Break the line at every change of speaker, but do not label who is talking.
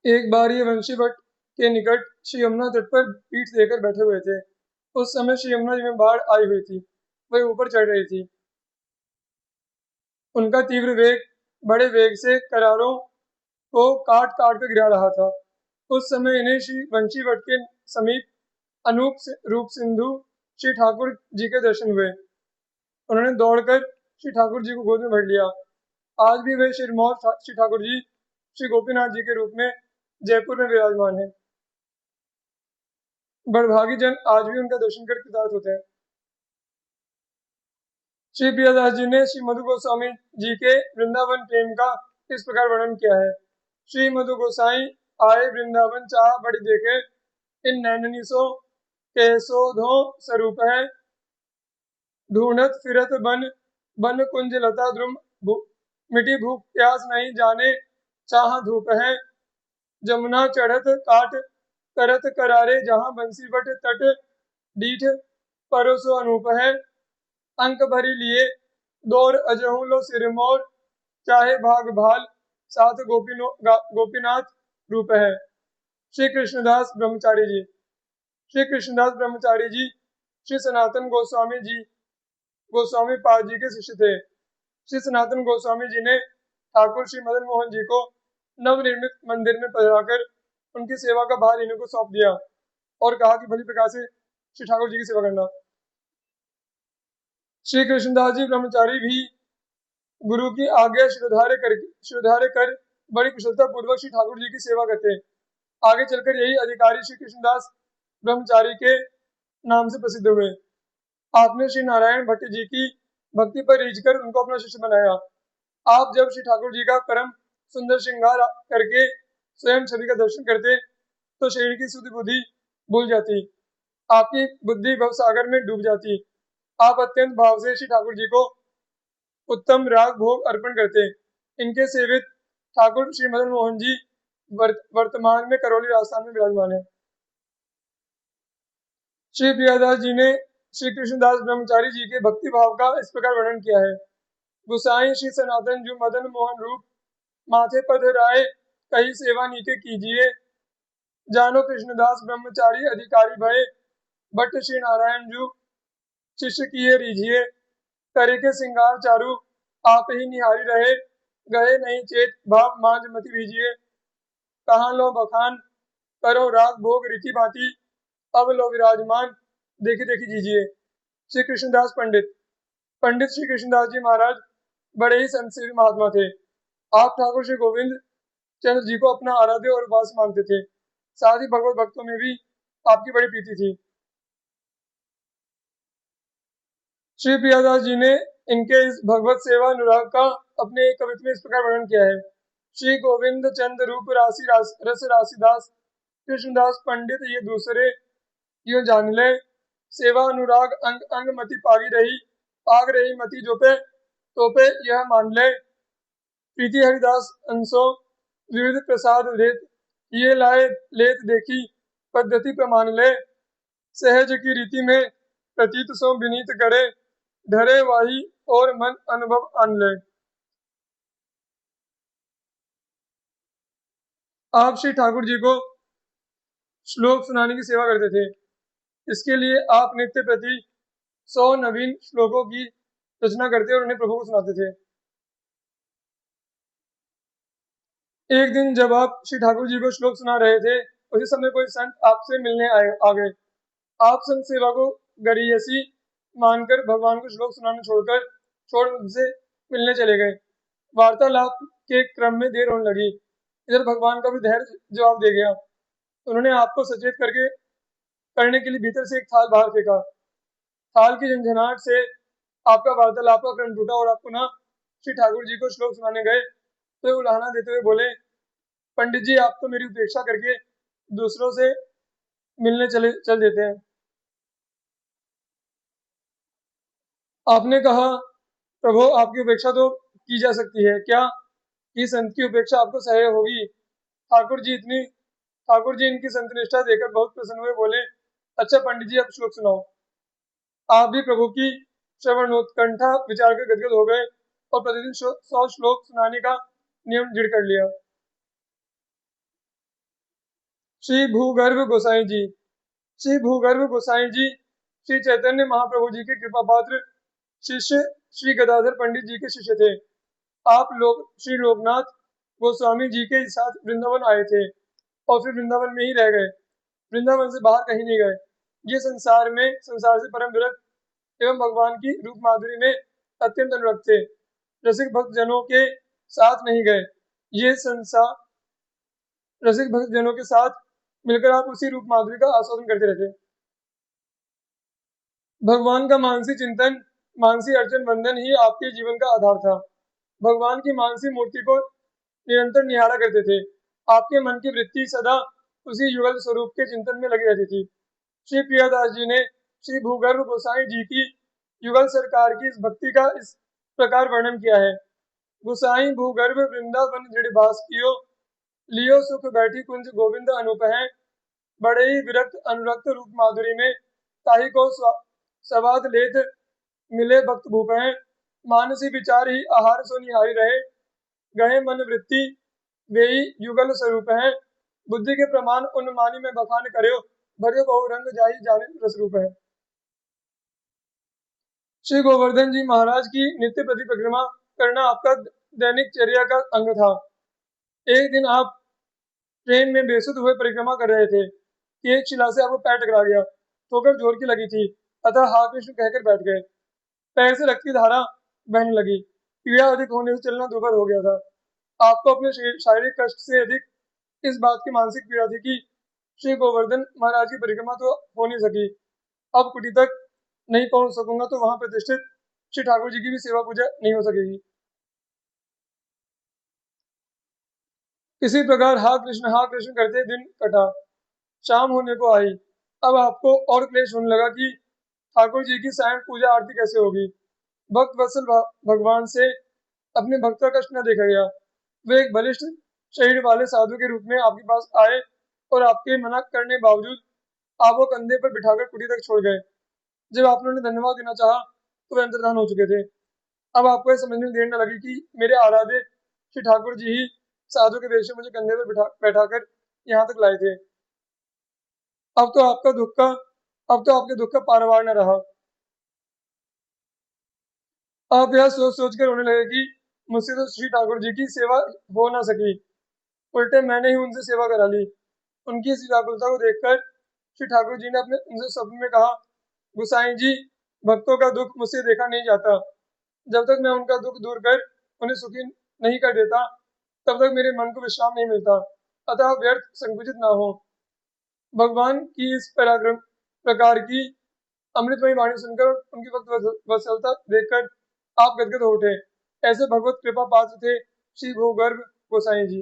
एक बार ये वंशीवट के निकट श्री यमुना तट पर पीठ देकर बैठे हुए थे। उस समय श्री यमुना जी में बाढ़ आई हुई थी। वह ऊपर चढ़ रही थी। उनका तीव्र वेग बड़े वेग से करारों को काट काट कर गिरा रहा था। उस समय इन्हें श्री वंशीवट के समीप रूप सिंधु श्री ठाकुर जी के दर्शन हुए। उन्होंने दौड़कर श्री ठाकुर जी को गोद में भर लिया। आज भी वे श्री ठाकुर जी श्री गोपीनाथ जी के रूप में जयपुर में विराजमान है। बड़भागी जन आज भी उनका दर्शन कर कृतार्थ होते हैं। श्री प्रियदास जी ने श्री मधु गोस्वामी जी के वृंदावन प्रेम का इस प्रकार वर्णन किया है। श्री मधु गोसाई आए वृंदावन चाह बड़ी देखे, इन नैननीसो कैसोधो स्वरूप है, ढूंढत फिरत बन बन कुंज लता द्रुम मिटी भूख प्यास नहीं जाने, चाह धूप है, जमुना चढ़त काट करत करारे, जहाँ बंसीवट तट डीठ परोसो अनूप है, अंक भरी लिए दौर अजहू लो सिरमौर, चाहे भाग भाल साथ गोपीनाथ रूप है। श्री कृष्णदास ब्रह्मचारी जी। श्री कृष्णदास ब्रह्मचारी जी श्री सनातन गोस्वामी पाद जी के शिष्य थे। श्री सनातन गोस्वामी जी ने ठाकुर श्री मदन मोहन जी को नवनिर्मित मंदिर में पधराकर उनकी सेवा का भार इन्हीं को सौंप दिया और कहा कि भली प्रकार से श्री ठाकुर जी की सेवा करना। श्री कृष्णदास जी ब्रह्मचारी भी गुरु की आज्ञा शिरोधार्य कर बड़ी कुशलता पूर्वक श्री ठाकुर जी की सेवा करते। आगे चलकर यही अधिकारी श्री कृष्णदास ब्रह्मचारी के नाम से प्रसिद्ध हुए। आपने श्री नारायण भट्ट जी की भक्ति पर रीझकर उनको अपना शिष्य बनाया। आप जब श्री ठाकुर जी का परम सुंदर श्रृंगार करके स्वयं छवि का दर्शन करते तो शरीर की शुद्ध बुद्धि भूल जाती, आपकी बुद्धि भवसागर में डूब जाती। आप अत्यंत भाव से श्री ठाकुर जी को उत्तम राग भोग अर्पण करते। इनके सेवित ठाकुर श्री मदन मोहन जी वर्तमान में करौली राजस्थान में विराजमान है। श्री प्रियादास जी ने श्री कृष्णदास ब्रह्मचारी जी के भक्ति भाव का इस प्रकार वर्णन किया है। गुसाई श्री सनातन जू मदन मोहन रूप, माथे पधराए कही सेवा नीके कीजिए, जानो कृष्णदास ब्रह्मचारी अधिकारी भय, भट्ट श्री नारायण जू शिष्य किए रीझिए, करे के सिंगार चारू आप ही निहारी रहे, गए नहीं चेत भाव मांझ मति भीजिए, कहाँ लो बखान करो राग भोग रीति भांति, अब लो विराजमान देखी देखी जीजिए। श्री कृष्णदास पंडित श्री कृष्णदास जी महाराज बड़े ही संत सेवी महात्मा थे। आप ठाकुर श्री गोविंद चंद्र जी को अपना आराध्य और उपास मानते थे। साथ ही भगवत भक्तों में भी आपकी बड़ी प्रीति थी। श्री प्रियादास जी ने इनके इस भगवत सेवा अनुराग का अपने एक कवित्व में इस प्रकार वर्णन किया है। श्री गोविंद चंद रूप रस राशिदास, कृष्णदास पंडित ये दूसरे यो जान ले, सेवा अनुराग अंग अंग मति पाग रही मति जो पे तो पे यह मान ले, प्रीति हरिदास अंसो विविध प्रसाद लेत, ये लाए लेत देखी पद्धति प्रमाण ले, सहज की रीति में प्रतीत सो विनीत करे, ढरे वाही और मन अनुभव आन ले। आप श्री ठाकुर जी को श्लोक सुनाने की सेवा करते थे। इसके लिए आप नित्य प्रति 100 नवीन श्लोकों की रचना करते और उन्हें प्रभु को सुनाते थे। एक दिन जब आप श्री ठाकुर जी को श्लोक सुना रहे थे, उसी समय कोई संत आपसे मिलने आ गए। आप संत सेवा को गरियसी मानकर भगवान को श्लोक सुनाना छोड़ उनसे मिलने चले गए। वार्तालाप के क्रम में देर होने लगी। इधर भगवान का भी धैर्य जवाब दे गया। उन्होंने आपको सचेत करने के लिए भीतर से एक थाल बाहर फेंका। थाल की झंझनाहट से आपका वार्तालाप का क्रम टूटा और आप पुनः श्री ठाकुर जी को श्लोक सुनाने गए तो उलाहना देते हुए बोले, पंडित जी आप तो मेरी उपेक्षा करके दूसरों से मिलने चल देते हैं। आपने कहा, प्रभु आपकी उपेक्षा तो की जा सकती है, क्या कि संत की उपेक्षा आपको सह्य होगी? ठाकुर जी इनकी संतनिष्ठा देखकर बहुत प्रसन्न हुए, बोले, अच्छा पंडित जी अब श्लोक सुनाओ। आप भी प्रभु की श्रवणोत्कंठा विचार कर गदगद हो गए और प्रतिदिन 100 श्लोक सुनाने का नियम दृढ़ कर लिया। श्री भूगर्भ गोसाई जी। श्री भूगर्भ गोसाई जी श्री चैतन्य महाप्रभु जी के कृपा पात्र शिष्य श्री गदाधर पंडित जी के शिष्य थे। आप लोग श्री लोकनाथ गोस्वामी जी के साथ वृंदावन आए थे और फिर वृंदावन में ही रह गए। वृंदावन से बाहर कहीं नहीं गए। ये संसार से परम विरक्त एवं भगवान की रूप माधुरी में अत्यंत अनुरक्त थे। रसिक भक्त जनों के साथ नहीं गए। ये संसार रसिक भक्त जनों के साथ मिलकर आप उसी रूप माधुरी का आस्वादन करते रहते। भगवान का मानसी चिंतन, मानसी अर्चन वंदन ही आपके जीवन का आधार था। भगवान की मानसी मूर्ति को निरंतर निहारा करते थे। आपके मन की वृत्ति सदा उसी युगल स्वरूप के चिंतन में लगी रहती थी। श्री प्रियादास जी ने श्री भूगर्भ गोसाई जी की युगल सरकार की इस भक्ति का इस प्रकार वर्णन किया है। गोसाई भूगर्भ वृंदावन दृढ़ बास कियो, लियो सुख बैठी कुंज गोविंद अनूप है, बड़े ही विरक्त अनुरक्त रूप माधुरी में ताही को सवाद लेत मिले भक्त भूप है, मानसी विचार ही आहार सो निहारी रहे, गहे मन वृत्ति वे ही युगल स्वरूप है, बुद्धि के प्रमाण उन्मानी में बखान करो, भरे बहु रंग जाही जाने रस रूप है। श्री गोवर्धन जी महाराज की नित्य प्रति परिक्रमा करना आपका दैनिक चर्या का अंग था। एक दिन आप ट्रेन में बेसुध हुए परिक्रमा कर रहे थे कि एक शिला से आपको पैर टकरा गया। ठोकर जोर की लगी थी, अतः हा कृष्ण कहकर बैठ गए। पैर से रक्त की धारा बहने लगी। पीड़ा अधिक होने से चलना दुभर हो गया था। आपको अपने शारीरिक कष्ट से अधिक इस बात की मानसिक पीड़ा थी कि श्री गोवर्धन महाराज की परिक्रमा तो हो नहीं सकी, अब कुटी तक नहीं पहुंच सकूंगा तो वहां प्रतिष्ठित श्री ठाकुर जी की भी सेवा पूजा नहीं हो सकेगी। इसी प्रकार हा कृष्ण करते दिन कटा। शाम होने को आई। अब आपको और क्लेश होने लगा कि ठाकुर जी की सायं पूजा आरती कैसे होगी। भक्त वत्सल भगवान से अपने भक्त का कष्ट न देखा गया। वे एक बलिष्ठ शरीर वाले साधु के रूप में आपके पास आए और आपके मना करने बावजूद आपको कंधे पर बिठाकर कुटी तक छोड़ गए। जब आपने उन्हें धन्यवाद देना चाहा तो वे अंतर्धान हो चुके थे। अब आपको यह समझने में देर न लगी कि मेरे आराध्य श्री ठाकुर जी ही साधु के वेश में मुझे कंधे पर बैठाकर यहाँ तक लाए थे। अब तो आपके दुख का पारावार न रहा। आप यह सोच सोच कर रोने लगे कि मुझसे तो श्री ठाकुर जी की सेवा हो ना सकी, उल्टे मैंने ही उनसे सेवा करा ली। उनकी इस व्याकुलता को देखकर श्री ठाकुर जी ने अपने उनसे स्वप्न में कहा, गुसाई जी, भक्तों का दुख मुझसे देखा नहीं जाता। जब तक मैं उनका दुख दूर कर उन्हें सुखी नहीं कर देता, तब तक मेरे मन को विश्राम नहीं मिलता। अतः व्यर्थ संकुचित ना हो। भगवान की इस प्रकार की अमृतमयी वाणी सुनकर उनकी भक्त वत्सलता देखकर आप गदगद हो उठे। ऐसे भगवत कृपा पात्र थे श्री भूगर्भ गोसाई जी।